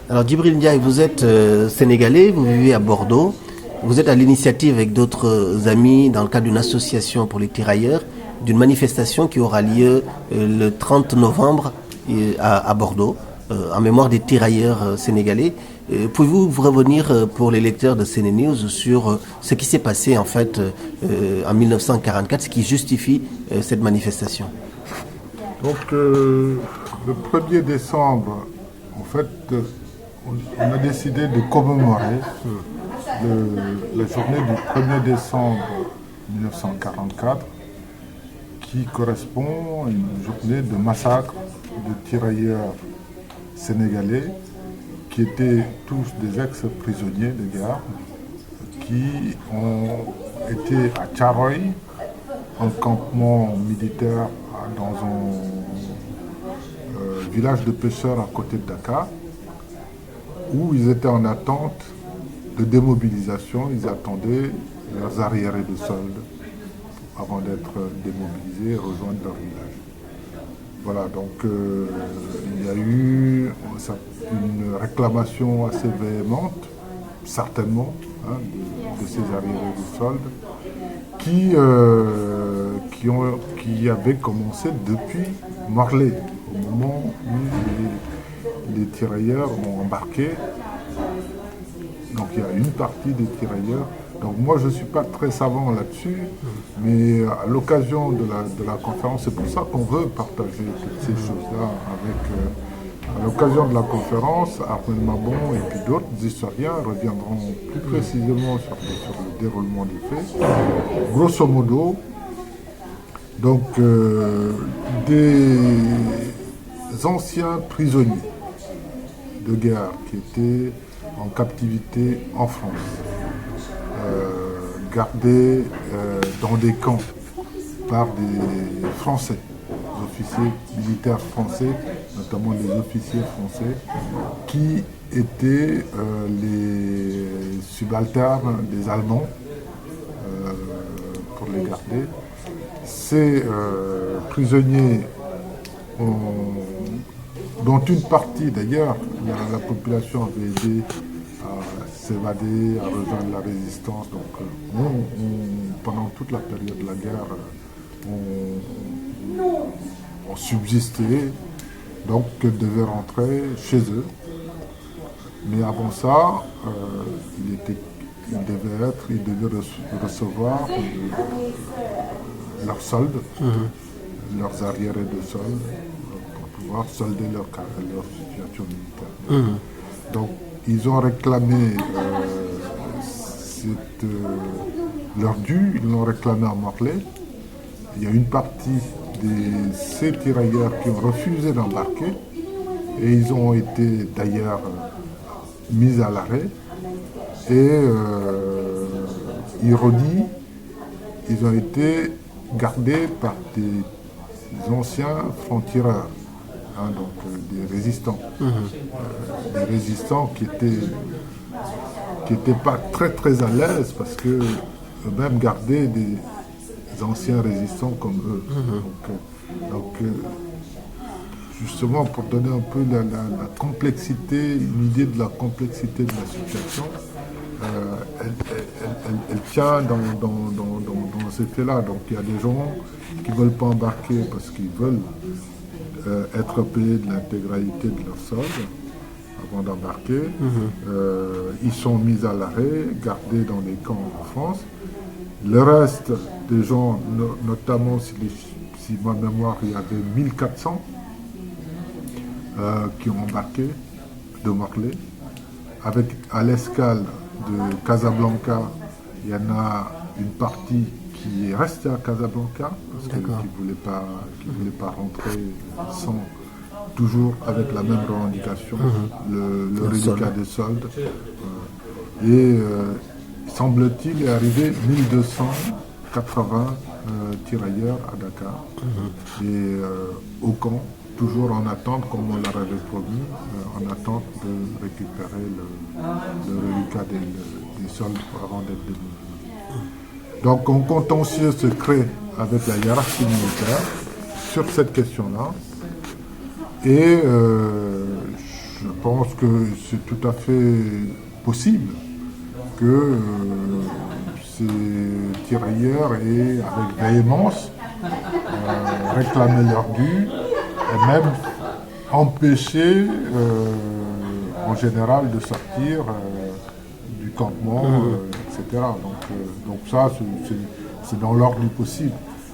Alors Djibril Ndiaye, vous êtes sénégalais, vous vivez à Bordeaux. Vous êtes à l'initiative avec d'autres amis dans le cadre d'une association pour les tirailleurs, d'une manifestation qui aura lieu le 30 novembre à Bordeaux, en mémoire des tirailleurs sénégalais. Pouvez-vous vous revenir pour les lecteurs de CNews sur ce qui s'est passé en fait en 1944, ce qui justifie cette manifestation? Donc le 1er décembre, en fait, on a décidé de commémorer la journée du 1er décembre 1944 qui correspond à une journée de massacre de tirailleurs sénégalais qui étaient tous des ex-prisonniers de guerre qui ont été à Thiaroye, un campement militaire dans un village de pêcheurs à côté de Dakar, où ils étaient en attente de démobilisation. Ils attendaient leurs arriérés de solde avant d'être démobilisés et rejoindre leur village. Voilà, donc il y a eu une réclamation assez véhémente, certainement, de ces arriérés de solde, qui avait commencé depuis Morlaix, au moment où les tirailleurs ont embarqué. Donc il y a une partie des tirailleurs. Donc moi je ne suis pas très savant là-dessus, mais à l'occasion de la conférence, c'est pour ça qu'on veut partager toutes ces choses-là avec... à l'occasion de la conférence, Ahmed Mabon et puis d'autres historiens reviendront plus précisément sur le déroulement des faits. Grosso modo, donc des anciens prisonniers de guerre qui étaient en captivité en France, gardés dans des camps par des Français, des officiers militaires français, notamment des officiers français, qui étaient les subalternes des Allemands pour les garder. Ces prisonniers dont une partie d'ailleurs, la population avait aidé à s'évader, à rejoindre la résistance. Donc pendant toute la période de la guerre, on subsistait, donc devaient rentrer chez eux. Mais avant ça, ils devaient recevoir leur solde, leurs arriérés de solde, pouvoir solder leur situation militaire. Donc, ils ont réclamé leur dû, ils l'ont réclamé à Morlaix. Il y a une partie de ces tirailleurs qui ont refusé d'embarquer et ils ont été d'ailleurs mis à l'arrêt. Et ironie, ils ont été gardés par des anciens francs-tireurs. Donc des résistants. Des résistants qui étaient pas très à l'aise parce que eux-mêmes gardaient des anciens résistants comme eux. Donc, justement pour donner un peu la complexité, une idée de la complexité de la situation, elle tient dans ces faits-là. Donc il y a des gens qui ne veulent pas embarquer parce qu'ils veulent être payés de l'intégralité de leur solde avant d'embarquer. Ils sont mis à l'arrêt, gardés dans les camps en France. Le reste des gens, notamment si ma mémoire, il y avait 1400 qui ont embarqué de Morlaix. Avec à l'escale de Casablanca, il y en a une partie qui est restée à Casablanca parce qu'ils ne voulaient pas rentrer sans, toujours avec la même revendication, le reliquat des soldes. Et semble-t-il est arrivé 1280 tirailleurs à Dakar et au camp, toujours en attente, comme on leur avait promis, en attente de récupérer le reliquat des soldes avant d'être démobilisés. Donc un contentieux se crée avec la hiérarchie militaire sur cette question-là. Et je pense que c'est tout à fait possible que ces tirailleurs aient, avec véhémence, réclamé leur dû et même empêché, en général, de sortir du campement, etc. Donc ça, c'est dans l'ordre du possible.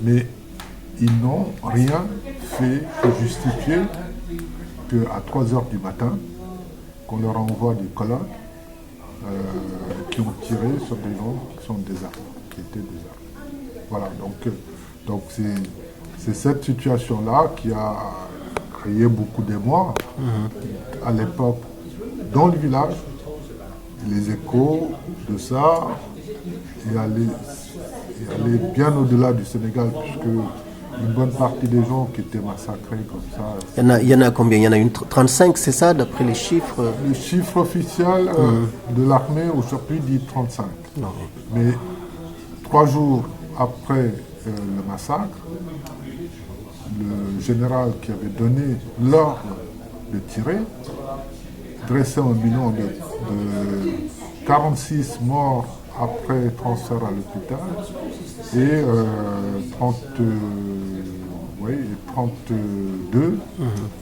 Mais ils n'ont rien fait pour justifier qu'à 3 heures du matin, qu'on leur envoie des colonnes qui ont tiré sur des gens qui sont désarmés, qui étaient désarmés. Voilà, donc c'est cette situation-là qui a créé beaucoup d'émoi à l'époque dans le village. Les échos de ça et aller bien au-delà du Sénégal, puisque une bonne partie des gens qui étaient massacrés comme ça. Il y en a combien? Il y en a 35, c'est ça, d'après les chiffres? Le chiffre officiel de l'armée aujourd'hui dit 35. Non. Mais 3 jours après le massacre, le général qui avait donné l'ordre de tirer dressait un bilan de 46 morts après transfert à l'hôpital et 32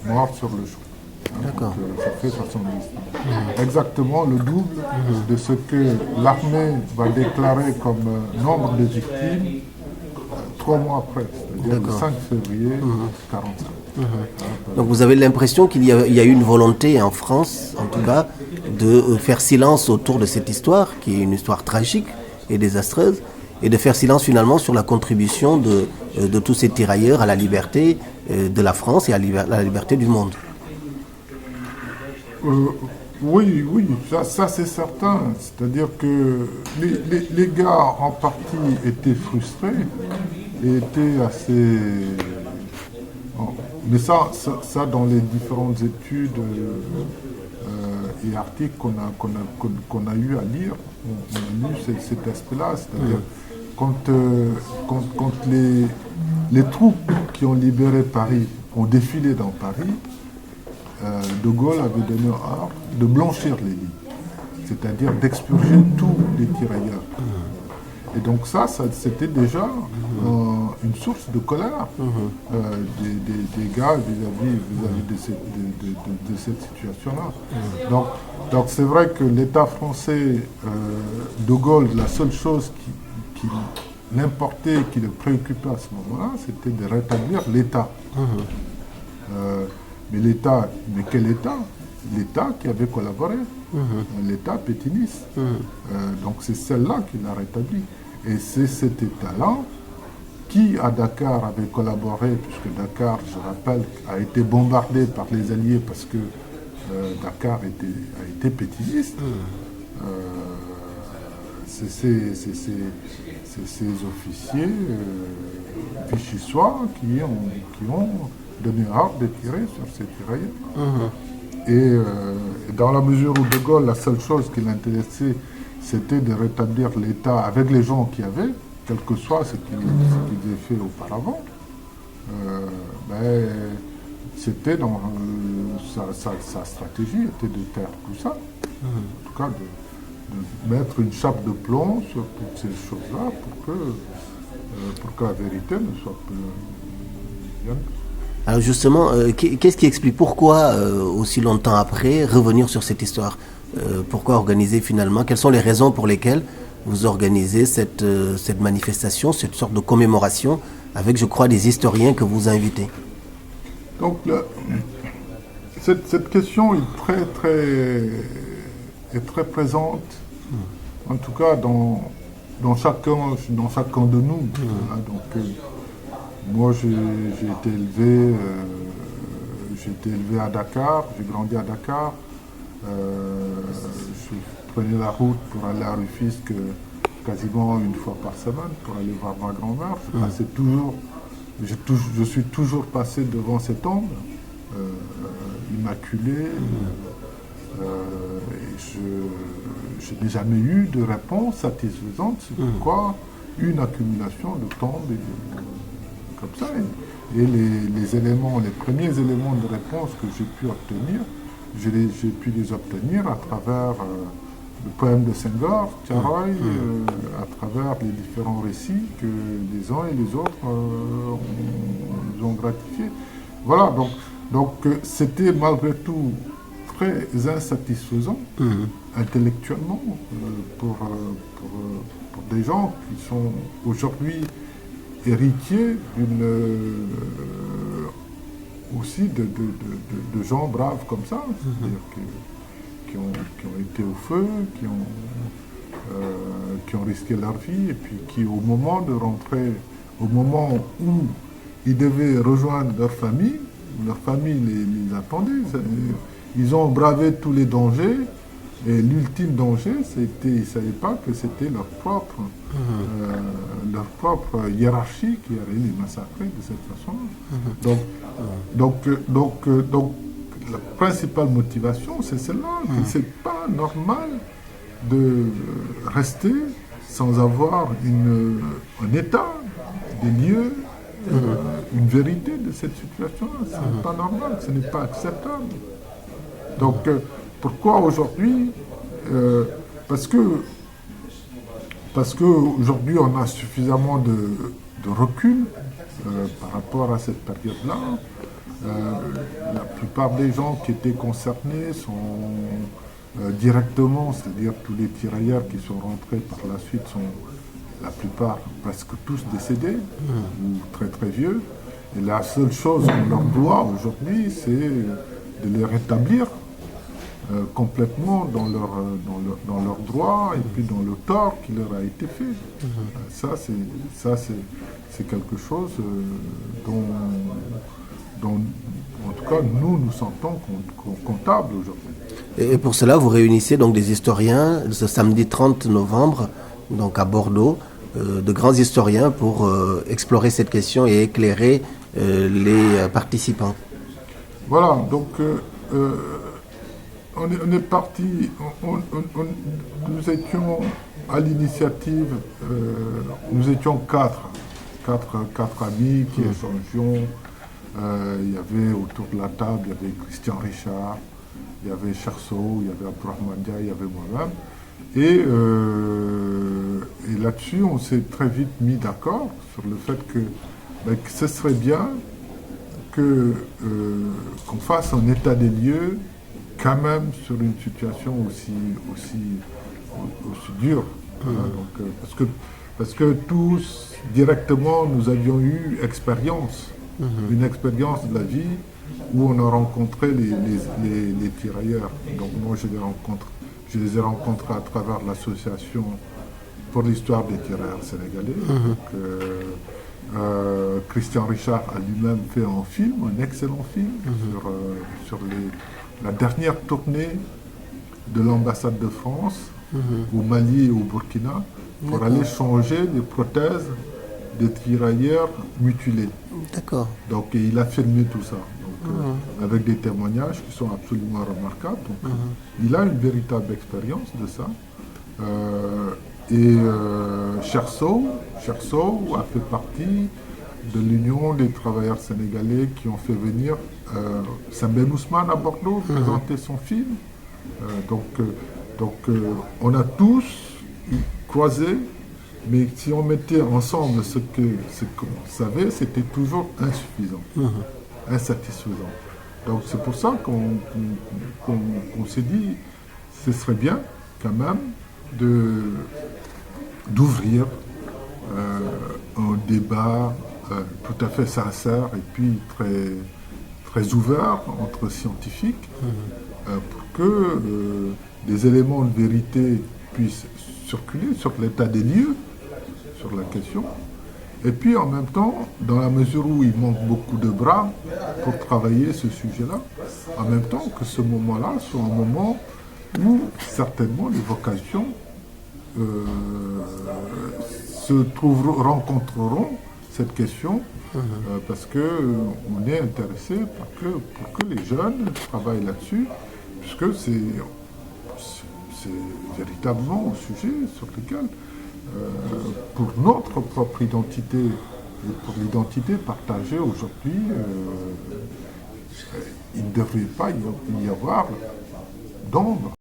morts sur le champ. D'accord. Donc, ça fait 70. Exactement le double de ce que l'armée va déclarer comme nombre de victimes 3 mois après, c'est-à-dire le 5 février 1945. Donc vous avez l'impression qu'il y a eu une volonté en France, en tout cas, de faire silence autour de cette histoire, qui est une histoire tragique et désastreuse, et de faire silence finalement sur la contribution de tous ces tirailleurs à la liberté de la France et à la liberté du monde. Oui, ça c'est certain. C'est-à-dire que les gars en partie étaient frustrés et étaient assez... Mais ça dans les différentes études et articles qu'on a eu à lire, on a lu cet aspect-là, c'est-à-dire quand les troupes qui ont libéré Paris ont défilé dans Paris, De Gaulle avait donné ordre de blanchir les lits, c'est-à-dire d'expurger tous les tirailleurs. Et donc ça c'était déjà une source de colère des gars vis-à-vis de cette situation-là. Donc c'est vrai que l'État français, De Gaulle, la seule chose qui l'importait, qui le préoccupait à ce moment-là, c'était de rétablir l'État. Mais quel État? L'État qui avait collaboré, l'État pétiniste. Donc c'est celle-là qui l'a rétabli. Et c'est cet État-là qui, à Dakar, avait collaboré, puisque Dakar, je rappelle, a été bombardé par les Alliés parce que Dakar a été pétiniste. C'est ces officiers vichysois qui ont donné ordre de tirer sur ces tirailleurs. Et dans la mesure où De Gaulle, la seule chose qui l'intéressait, c'était de rétablir l'État avec les gens qu'il y avait, quel que soit ce qu'ils avaient fait auparavant, c'était dans sa stratégie était de taire tout ça. En tout cas, de mettre une chape de plomb sur toutes ces choses-là pour que la vérité ne soit plus bien. Alors justement, qu'est-ce qui explique pourquoi, aussi longtemps après, revenir sur cette histoire? Pourquoi organiser finalement? Quelles sont les raisons pour lesquelles vous organisez cette manifestation, cette sorte de commémoration, avec, je crois, des historiens que vous invitez? Donc, cette question est très présente, en tout cas dans chacun de nous. Donc, moi, j'ai été élevé à Dakar, j'ai grandi à Dakar. Je prenais la route pour aller à Rufisque quasiment une fois par semaine pour aller voir ma grand-mère. Je suis toujours passé devant cette tombe immaculée. Et je n'ai jamais eu de réponse satisfaisante. C'est pourquoi une accumulation de tombes comme ça. Et les premiers éléments de réponse que j'ai pu obtenir, j'ai pu les obtenir à travers le poème de Senghor, Tiaroy, à travers les différents récits que les uns et les autres nous ont gratifiés. Voilà, donc c'était malgré tout très insatisfaisant intellectuellement pour des gens qui sont aujourd'hui héritiers aussi de gens braves comme ça, c'est-à-dire qui ont été au feu, qui ont risqué leur vie, et puis qui au moment de rentrer, au moment où ils devaient rejoindre leur famille les attendait. Ils ont bravé tous les dangers, et l'ultime danger, c'était, ils ne savaient pas que c'était leur propre hiérarchie qui allait les massacrer de cette façon. Donc, la principale motivation, c'est celle-là. C'est pas normal de rester sans avoir un état des lieux, une vérité de cette situation-là. Ce n'est pas normal, ce n'est pas acceptable. Donc, pourquoi aujourd'hui Parce que aujourd'hui, on a suffisamment de recul par rapport à cette période-là. La plupart des gens qui étaient concernés sont directement, c'est-à-dire tous les tirailleurs qui sont rentrés par la suite sont la plupart, presque tous décédés, ou très très vieux. Et la seule chose qu'on leur doit aujourd'hui, c'est de les rétablir complètement dans leur droit et puis dans le tort qui leur a été fait. Ça, c'est quelque chose dont, en tout cas, nous sentons comptables aujourd'hui. Et pour cela, vous réunissez donc des historiens ce samedi 30 novembre, donc à Bordeaux, de grands historiens pour explorer cette question et éclairer les participants. Voilà, donc on est parti, nous étions à l'initiative, nous étions quatre amis qui échangions. Il y avait autour de la table, il y avait Christian Richard, il y avait Cherso, il y avait Abdourahmane Dia, il y avait moi-même. Et là-dessus, on s'est très vite mis d'accord sur le fait que ce serait bien qu'on fasse un état des lieux quand même sur une situation aussi dure. Donc, parce que tous, directement, nous avions eu expérience, une expérience de la vie où on a rencontré les tirailleurs. Donc moi, je les ai rencontrés à travers l'association pour l'histoire des tirailleurs sénégalais. Donc, Christian Richard a lui-même fait un film, un excellent film, sur la dernière tournée de l'ambassade de France au Mali et au Burkina pour aller changer les prothèses des tirailleurs mutilés. D'accord. Donc il a filmé tout ça, avec des témoignages qui sont absolument remarquables. Donc, il a une véritable expérience de ça. Cherso a fait partie de l'Union des travailleurs sénégalais qui ont fait venir Sembène Ousmane à Bordeaux présenter son film. Donc on a tous croisé, mais si on mettait ensemble ce qu'on savait, c'était toujours insuffisant, insatisfaisant. Donc c'est pour ça qu'on s'est dit, ce serait bien quand même d'ouvrir un débat tout à fait sincère et puis très, très ouvert entre scientifiques pour que des éléments de vérité puissent circuler sur l'état des lieux, sur la question. Et puis en même temps, dans la mesure où il manque beaucoup de bras pour travailler ce sujet-là, en même temps que ce moment-là soit un moment où certainement les vocations rencontreront cette question parce qu'on est intéressé pour que les jeunes travaillent là-dessus, puisque c'est véritablement un sujet sur lequel, pour notre propre identité et pour l'identité partagée aujourd'hui, il ne devrait pas y avoir d'ombre.